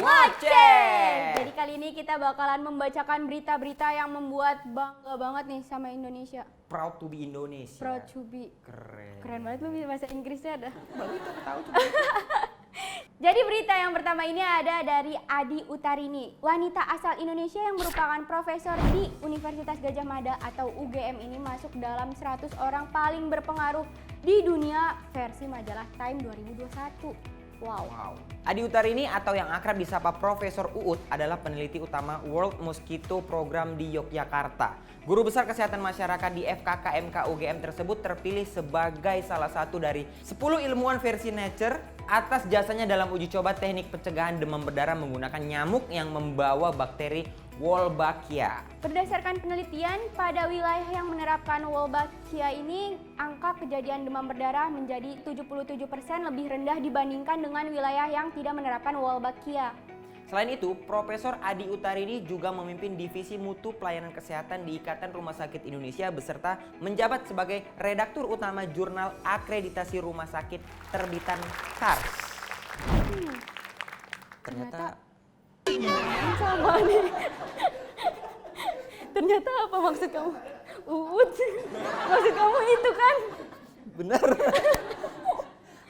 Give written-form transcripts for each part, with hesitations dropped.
Ngoceh. Jadi kali ini kita bakalan membacakan berita-berita yang membuat bangga banget nih sama Indonesia. Proud to be Indonesia. Proud to be. Keren. Keren banget lu bahasa Inggrisnya ada. Baru itu aku tahu tuh. Jadi berita yang pertama ini ada dari Adi Utarini. Wanita asal Indonesia yang merupakan profesor di Universitas Gadjah Mada atau UGM ini masuk dalam 100 orang paling berpengaruh di dunia versi majalah Time 2021. Wow. Adi Utarini atau yang akrab disapa Profesor Uut adalah peneliti utama World Mosquito Program di Yogyakarta. Guru Besar Kesehatan Masyarakat di FKKMK UGM tersebut terpilih sebagai salah satu dari 10 ilmuwan versi Nature atas jasanya dalam uji coba teknik pencegahan demam berdarah menggunakan nyamuk yang membawa bakteri Wolbachia. Berdasarkan penelitian, pada wilayah yang menerapkan Wolbachia ini, angka kejadian demam berdarah menjadi 77% lebih rendah dibandingkan dengan wilayah yang tidak menerapkan Wolbachia. Selain itu, Profesor Adi Utarini juga memimpin Divisi Mutu Pelayanan Kesehatan di Ikatan Rumah Sakit Indonesia beserta menjabat sebagai redaktur utama Jurnal Akreditasi Rumah Sakit terbitan SARS. Ternyata sama nih. Ternyata apa maksud kamu? Uut. Maksud kamu itu kan? benar.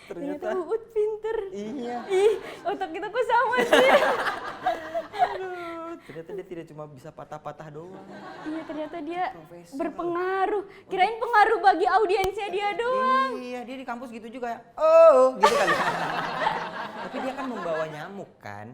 Ternyata Uut pinter. Iya. Ih, otak kita kok sama sih? Aduh, ternyata dia tidak cuma bisa patah-patah doang. Iya, ternyata dia Profesor. berpengaruh. Kirain pengaruh bagi audiensnya dia doang. Iya, dia di kampus gitu juga ya. Oh, gitu kali. Tapi dia kan membawa nyamuk kan?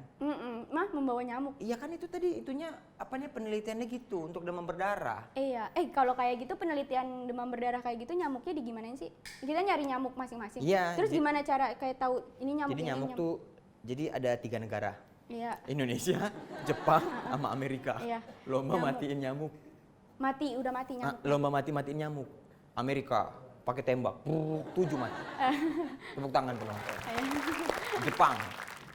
Mah membawa nyamuk. Iya kan itu tadi itunya apanya penelitiannya gitu untuk demam berdarah. Iya, kalau kayak gitu penelitian demam berdarah kayak gitu nyamuknya digimanain sih? Kita nyari nyamuk masing-masing. Iya, Terus gimana cara kayak tahu ini nyamuk? Jadi ini nyamuk tuh jadi ada 3 negara. Iya. Indonesia, Jepang, sama Amerika. Iya. Lomba Nyamuk. matiin nyamuk. Udah mati nyamuk. Lomba matiin nyamuk. Amerika pakai tembak, 7 mati. Tepuk tangan penonton. Jepang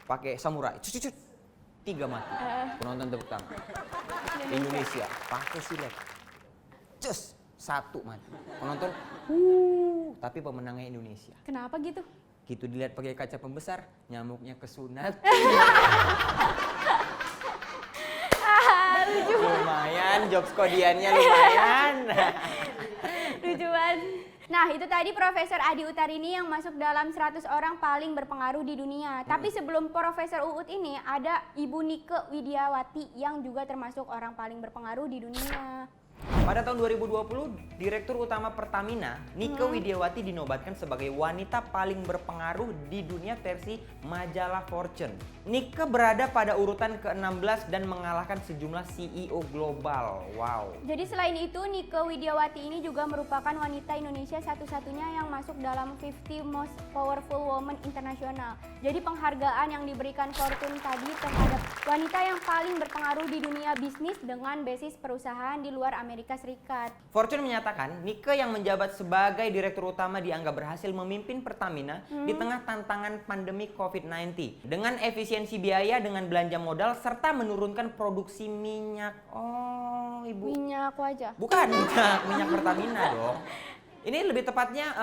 pakai samurai, 3 mati. Penonton tepuk tangan. Indonesia pakai silet, 1 mati. Penonton, tapi pemenangnya Indonesia. Kenapa gitu? Gitu dilihat pakai kaca pembesar, nyamuknya kesunat. Lucu. Lumayan, jokes kodiannya lumayan. Lucu banget. Nah, itu tadi Profesor Adi Utarini yang masuk dalam 100 orang paling berpengaruh di dunia. Tapi sebelum Profesor Uut ini, ada Ibu Nike Widiawati yang juga termasuk orang paling berpengaruh di dunia. Pada tahun 2020, Direktur Utama Pertamina, Nike Widiawati dinobatkan sebagai wanita paling berpengaruh di dunia versi majalah Fortune. Nike berada pada urutan ke-16 dan mengalahkan sejumlah CEO global. Wow. Jadi selain itu, Nike Widiawati ini juga merupakan wanita Indonesia satu-satunya yang masuk dalam 50 Most Powerful Women International. Jadi penghargaan yang diberikan Fortune tadi terhadap wanita yang paling berpengaruh di dunia bisnis dengan basis perusahaan di luar Amerika Serikat. Fortune menyatakan Nike yang menjabat sebagai direktur utama dianggap berhasil memimpin Pertamina di tengah tantangan pandemi COVID-19 dengan efisiensi biaya dengan belanja modal serta menurunkan produksi minyak. Oh, Ibu. Minyak wajah. Bukan minyak Pertamina dong. Ini lebih tepatnya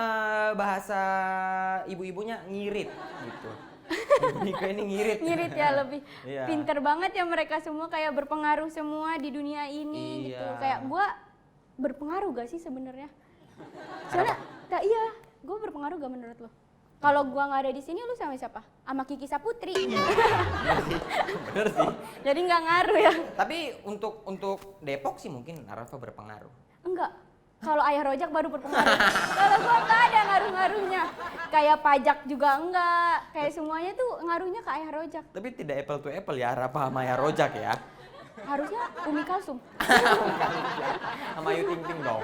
bahasa ibu-ibunya ngirit gitu. Ibu Nike ini ngirit. Ngirit ya lebih. Iya. Pinter banget ya mereka semua kayak berpengaruh semua di dunia ini gitu. Iya. Kayak gua berpengaruh gak sih sebenarnya? Soalnya, iya, gua berpengaruh gak menurut lo? Kalau gua nggak ada di sini, lu sama siapa? Sama Kiki Saputri. Bener sih. Jadi nggak ngaruh ya? Tapi untuk Depok sih mungkin Rafa berpengaruh. Enggak. Kalau Ayah Rojak baru berpengaruh. Kalau gua nggak ada ngaruh-ngaruhnya. Kayak pajak juga enggak. Kayak semuanya tuh ngaruhnya ke Ayah Rojak. Tapi tidak apple to apple ya Rafa sama ya Rojak ya. Harusnya Umi Kalsum. Sama Ayu Ting Ting dong.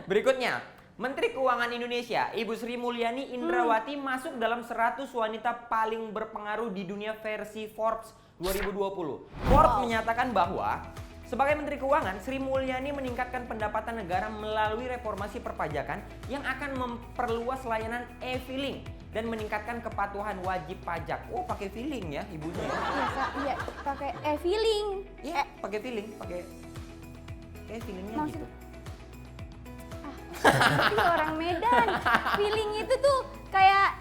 Berikutnya, Menteri Keuangan Indonesia, Ibu Sri Mulyani Indrawati masuk dalam 100 wanita paling berpengaruh di dunia versi Forbes 2020. Forbes menyatakan bahwa sebagai Menteri Keuangan, Sri Mulyani meningkatkan pendapatan negara melalui reformasi perpajakan yang akan memperluas layanan e-filing dan meningkatkan kepatuhan wajib pajak. Oh, pakai filing ya ibunya ya? Iya, pakai e-filing. Iya, pakai filing, pakai kayak filingnya Maksud- gitu. Tapi orang Medan. Feeling itu tuh kayak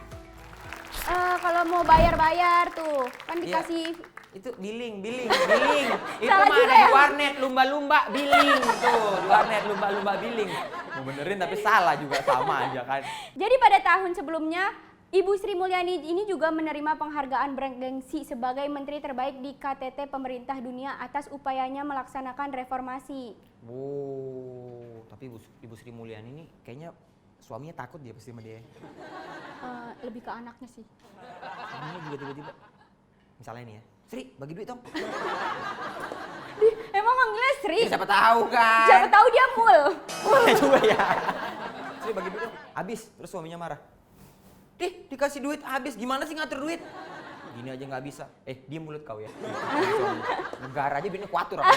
kalau mau bayar-bayar tuh kan Iya. dikasih Itu billing. Itu Salah mah juga ada di ya? warnet lumba-lumba billing tuh, di warnet lumba-lumba billing. Mau benerin tapi salah juga sama aja kan. Jadi pada tahun sebelumnya, Ibu Sri Mulyani ini juga menerima penghargaan bergengsi sebagai Menteri Terbaik di KTT Pemerintah Dunia atas upayanya melaksanakan reformasi. Wow, tapi Ibu Sri Mulyani ini kayaknya suaminya takut dia pasti sama dia. Lebih ke anaknya sih. Suaminya juga tiba-tiba, misalnya nih ya, Sri bagi duit dong. Emang manggilnya Sri? Ya, siapa tahu kan. Siapa tahu dia mul. Boleh juga ya. Sri bagi duit dong, habis. Terus suaminya marah. Dikasih duit habis, gimana sih ngatur duit? Gini aja nggak bisa. Dia mulut kau ya. Negara aja duitnya kuatur apa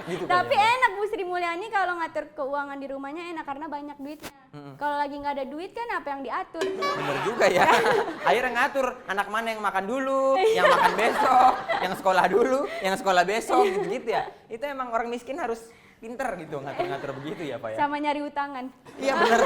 gitu. Tapi kayaknya. enak Bu Sri Mulyani kalau ngatur keuangan di rumahnya enak karena banyak duitnya. Kalau lagi nggak ada duit kan apa yang diatur? Bener juga ya. Akhirnya ngatur anak mana yang makan dulu, yang makan besok, yang sekolah dulu, yang sekolah besok gitu ya. Itu emang orang miskin harus pinter gitu ngatur-ngatur begitu ya Pak ya. Sama nyari utangan. Iya bener.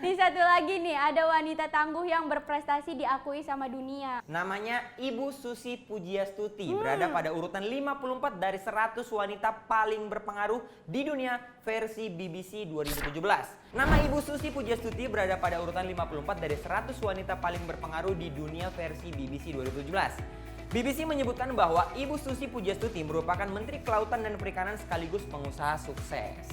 Nih satu lagi nih, ada wanita tangguh yang berprestasi diakui sama dunia. Namanya Ibu Susi Pujiastuti, berada pada urutan 54 dari 100 wanita paling berpengaruh di dunia versi BBC 2017. Nama Ibu Susi Pujiastuti berada pada urutan 54 dari 100 wanita paling berpengaruh di dunia versi BBC 2017. BBC menyebutkan bahwa Ibu Susi Pujiastuti merupakan Menteri Kelautan dan Perikanan sekaligus pengusaha sukses.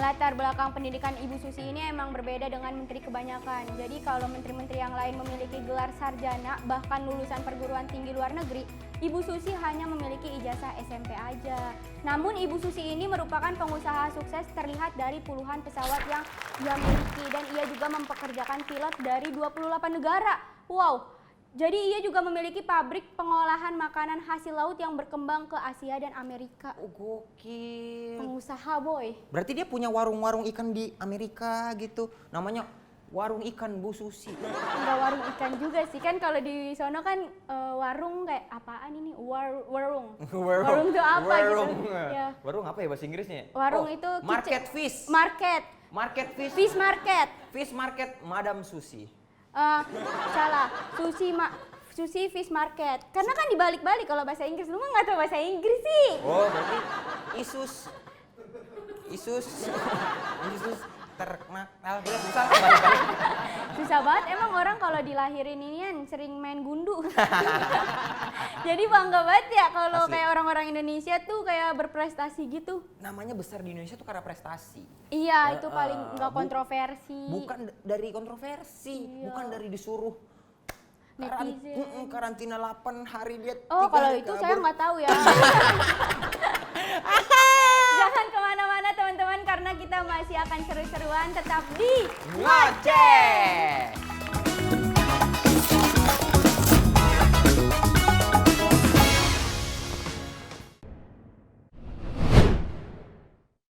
Latar belakang pendidikan Ibu Susi ini emang berbeda dengan menteri kebanyakan. Jadi kalau menteri-menteri yang lain memiliki gelar sarjana, bahkan lulusan perguruan tinggi luar negeri, Ibu Susi hanya memiliki ijazah SMP aja. Namun Ibu Susi ini merupakan pengusaha sukses terlihat dari puluhan pesawat yang ia miliki dan ia juga mempekerjakan pilot dari 28 negara. Wow! Jadi ia juga memiliki pabrik pengolahan makanan hasil laut yang berkembang ke Asia dan Amerika. Oh, gokil. Pengusaha boy. Berarti dia punya warung-warung ikan di Amerika gitu. Namanya warung ikan Bu Susi. Enggak warung ikan juga sih, kan kalau di sono kan warung kayak apaan ini? Warung. Warung itu apa warung. gitu? Ya. Warung apa ya bahasa Inggrisnya? Warung itu market fish. Market Fish. fish market. Fish market Madam Susi. Salah. Sushi fish market. Karena kan dibalik-balik kalau bahasa Inggris. Lu mah nggak tahu bahasa Inggris sih. Oh, berarti Isus terkenal. Susah balik-balik. Susah banget emang orang kalau dilahirin ini kan sering main gundu. Jadi bangga banget ya kalau Asli. kayak orang-orang Indonesia tuh kayak berprestasi gitu. Namanya besar di Indonesia tuh karena prestasi. Iya, itu paling nggak kontroversi. Bukan dari kontroversi, Iya. bukan dari disuruh Netizen. karantina 8 hari dia. Oh, 3 kalau hari itu kabur. saya nggak tahu ya. Jangan kemana-mana teman-teman karena kita masih akan seru-seruan tetap di Ngoceh.